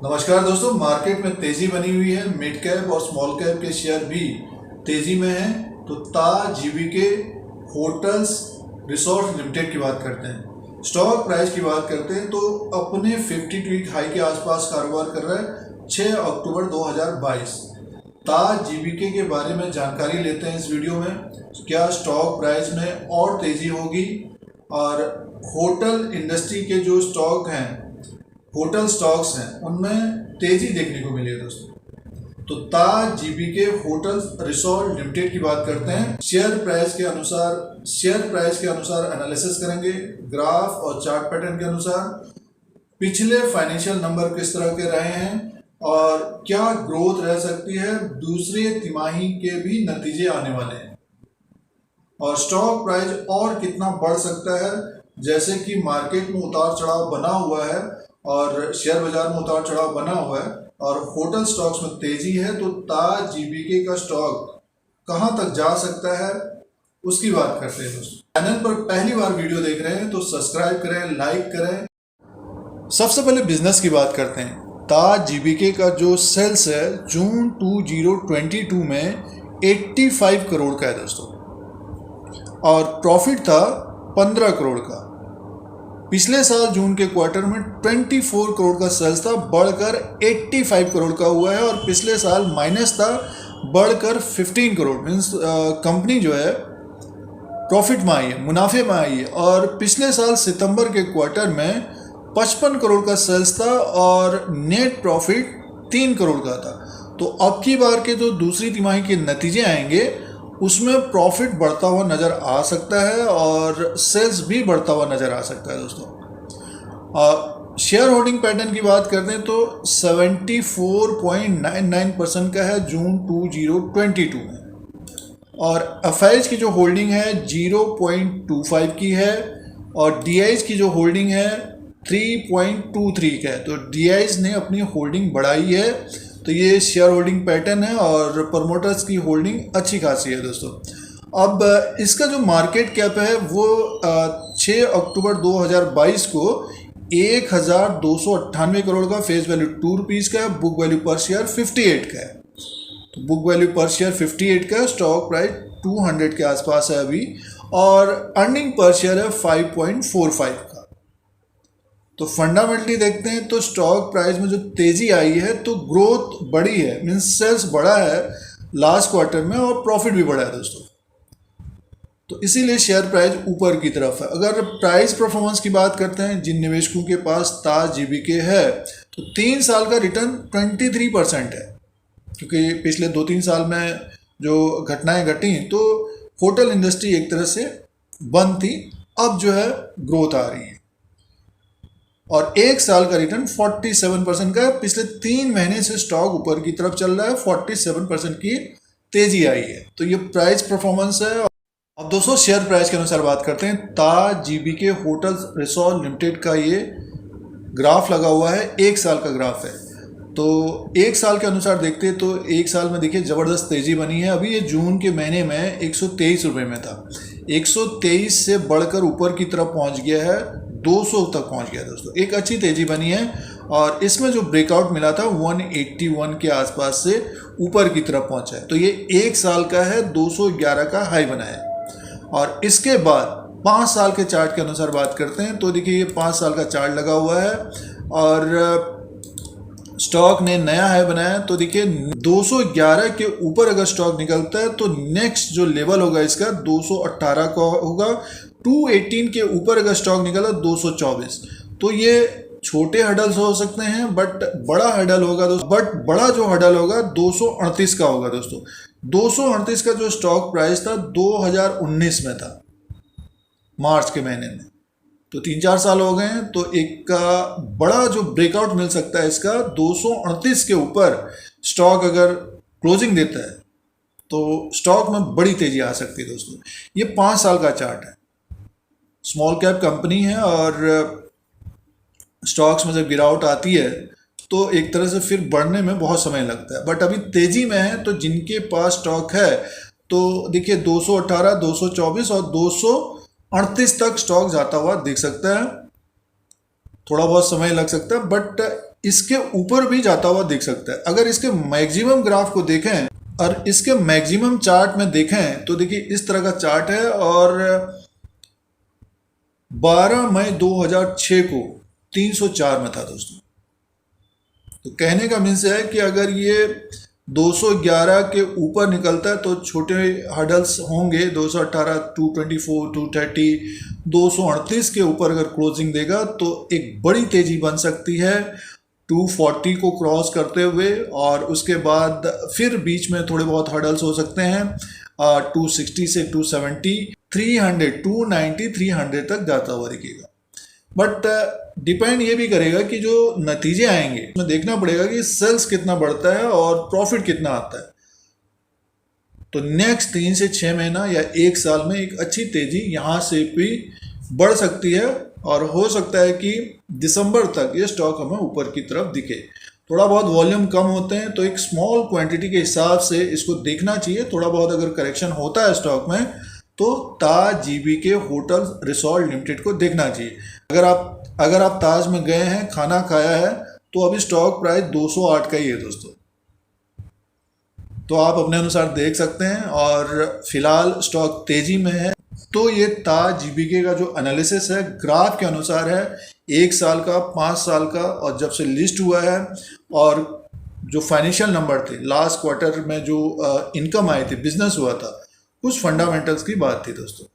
नमस्कार दोस्तों, मार्केट में तेजी बनी हुई है। मिड कैप और स्मॉल कैप के शेयर भी तेजी में हैं। तो ताज जीबीके होटल्स रिसोर्ट लिमिटेड की बात करते हैं। स्टॉक प्राइस की बात करते हैं तो अपने 52 वीक हाई के आसपास कारोबार कर रहा है 6 अक्टूबर 2022। ताज जीबीके के बारे में जानकारी लेते हैं इस वीडियो में। क्या स्टॉक प्राइस में और तेजी होगी और होटल इंडस्ट्री के जो स्टॉक हैं, होटल स्टॉक्स हैं, उनमें तेजी देखने को मिली है दोस्तों। तो ताज जीबीके होटल रिसोर्ट लिमिटेड की बात करते हैं। शेयर प्राइस के अनुसार एनालिसिस करेंगे, ग्राफ और चार्ट पैटर्न के अनुसार। पिछले फाइनेंशियल नंबर किस तरह के रहे हैं और क्या ग्रोथ रह सकती है, दूसरे तिमाही के भी नतीजे आने वाले हैं और स्टॉक प्राइस और कितना बढ़ सकता है। जैसे कि मार्केट में उतार चढ़ाव बना हुआ है और शेयर बाजार में उतार चढ़ाव बना हुआ है और होटल स्टॉक्स में तेजी है, तो ताज जीबीके का स्टॉक कहां तक जा सकता है उसकी बात करते हैं दोस्तों। चैनल पर पहली बार वीडियो देख रहे हैं तो सब्सक्राइब करें, लाइक करें। सबसे पहले बिजनेस की बात करते हैं। ताज जीबीके का जो सेल्स है जून 2022 में 85 करोड़ का है दोस्तों और प्रॉफिट था 15 करोड़ का। पिछले साल जून के क्वार्टर में 24 करोड़ का सेल्स था, बढ़कर 85 करोड़ का हुआ है और पिछले साल माइनस था, बढ़कर 15 करोड़। मीन्स कंपनी जो है प्रॉफिट में आई है, मुनाफे में आई है। और पिछले साल सितंबर के क्वार्टर में 55 करोड़ का सेल्स था और नेट प्रॉफिट 3 करोड़ का था। तो अब की बार के जो दूसरी तिमाही के नतीजे आएंगे उसमें प्रॉफिट बढ़ता हुआ नज़र आ सकता है और सेल्स भी बढ़ता हुआ नज़र आ सकता है दोस्तों। शेयर होल्डिंग पैटर्न की बात करते हैं तो 74.99% का है जून 2022 में और एफआईज की जो होल्डिंग है 0.25 की है और डीआईज की जो होल्डिंग है 3.23 का है। तो डीआईज ने अपनी होल्डिंग बढ़ाई है। तो ये शेयर होल्डिंग पैटर्न है और प्रमोटर्स की होल्डिंग अच्छी खासी है दोस्तों। अब इसका जो मार्केट कैप है वो 6 अक्टूबर 2022 को 1298 करोड़ का, फेस वैल्यू 2 रुपीज़ का है, बुक वैल्यू पर शेयर 58 का है। तो बुक वैल्यू पर शेयर 58 का है, स्टॉक प्राइस 200 के आसपास है अभी और अर्निंग पर शेयर है 5.45 का। तो फंडामेंटली देखते हैं तो स्टॉक प्राइस में जो तेजी आई है तो ग्रोथ बढ़ी है, मीन्स सेल्स बढ़ा है लास्ट क्वार्टर में और प्रॉफिट भी बढ़ा है दोस्तों। तो इसीलिए शेयर प्राइस ऊपर की तरफ है। अगर प्राइस परफॉर्मेंस की बात करते हैं, जिन निवेशकों के पास ताज जीबीके है तो 3 साल का रिटर्न 23% है, क्योंकि पिछले 2-3 साल में जो घटनाएं घटी तो होटल इंडस्ट्री एक तरह से बंद थी, अब जो है ग्रोथ आ रही है और 1 साल का रिटर्न 47% का है। पिछले 3 महीने से स्टॉक ऊपर की तरफ चल रहा है, 47% की तेजी आई है। तो ये प्राइस परफॉर्मेंस है। अब दोस्तों शेयर प्राइस के अनुसार बात करते हैं। ताज जीबीके होटल्स रिसोर्ट लिमिटेड का ये ग्राफ लगा हुआ है, 1 साल का ग्राफ है। तो 1 साल के अनुसार देखते हैं तो 1 साल में देखिए ज़बरदस्त तेज़ी बनी है। अभी ये जून के महीने में 123 रुपये में था, 123 से बढ़कर ऊपर की तरफ पहुंच गया है, 200 तक पहुंच गया दोस्तों। एक अच्छी तेज़ी बनी है और इसमें जो ब्रेकआउट मिला था 181 के आसपास से ऊपर की तरफ पहुंचा है। तो ये 1 साल का है, 211 का हाई बना है। और इसके बाद 5 साल के चार्ट के अनुसार बात करते हैं तो देखिए ये 5 साल का चार्ट लगा हुआ है और स्टॉक ने नया हाई बनाया। तो देखिए 211 के ऊपर अगर स्टॉक निकलता है तो नेक्स्ट जो लेवल होगा इसका 218 का होगा। 218 के ऊपर अगर स्टॉक निकला 224। तो ये छोटे हडल्स हो सकते हैं बट बड़ा हडल होगा दोस्तों। बट बड़ा जो हडल होगा 238 का होगा दोस्तों। 238 का जो स्टॉक प्राइस था 2019 में था, मार्च के महीने में। तो 3-4 साल हो गए हैं। तो एक का बड़ा जो ब्रेकआउट मिल सकता है इसका 238 के ऊपर स्टॉक अगर क्लोजिंग देता है तो स्टॉक में बड़ी तेजी आ सकती है दोस्तों। ये 5 साल का चार्ट है, स्मॉल कैप कंपनी है और स्टॉक्स में जब गिरावट आती है तो एक तरह से फिर बढ़ने में बहुत समय लगता है। बट अभी तेजी में है तो जिनके पास स्टॉक है तो देखिए 218, 224 और 238 तक स्टॉक जाता हुआ दिख सकता है। थोड़ा बहुत समय लग सकता है बट इसके ऊपर भी जाता हुआ दिख सकता है। अगर इसके मैक्सिमम ग्राफ को देखें और इसके मैक्सिमम चार्ट में देखें तो देखिए इस तरह का चार्ट है, और 12 मई 2006 को 304 में था दोस्तों। तो कहने का मीन्स है कि अगर ये 211 के ऊपर निकलता है तो छोटे हर्डल्स होंगे, 218, 224, 230, 238 के ऊपर अगर क्लोजिंग देगा तो एक बड़ी तेजी बन सकती है 240 को क्रॉस करते हुए, और उसके बाद फिर बीच में थोड़े बहुत हर्डल्स हो सकते हैं 260 से 270, 300, 290, 300 तक जाता हुआ दिखेगा। बट डिपेंड ये भी करेगा कि जो नतीजे आएंगे उसमें देखना पड़ेगा कि सेल्स कितना बढ़ता है और प्रॉफिट कितना आता है। तो नेक्स्ट 3 से 6 महीना या 1 साल में एक अच्छी तेजी यहाँ से भी बढ़ सकती है, और हो सकता है कि दिसंबर तक ये स्टॉक हमें ऊपर की तरफ दिखे। थोड़ा बहुत वॉल्यूम कम होते हैं तो एक स्मॉल क्वांटिटी के हिसाब से इसको देखना चाहिए। थोड़ा बहुत अगर करेक्शन होता है स्टॉक में तो ताज जीबीके होटल रिसोर्ट लिमिटेड को देखना चाहिए। अगर आप ताज में गए हैं, खाना खाया है, तो अभी स्टॉक प्राइस 208 का ही है दोस्तों। तो आप अपने अनुसार देख सकते हैं, और फिलहाल स्टॉक तेजी में है। तो ये ताज जीबीके का जो एनालिसिस है ग्राफ के अनुसार है, 1 साल का, 5 साल का, और जब से लिस्ट हुआ है, और जो फाइनेंशियल नंबर थे लास्ट क्वार्टर में जो इनकम आई थी, बिजनेस हुआ था, कुछ फंडामेंटल्स की बात थी दोस्तों।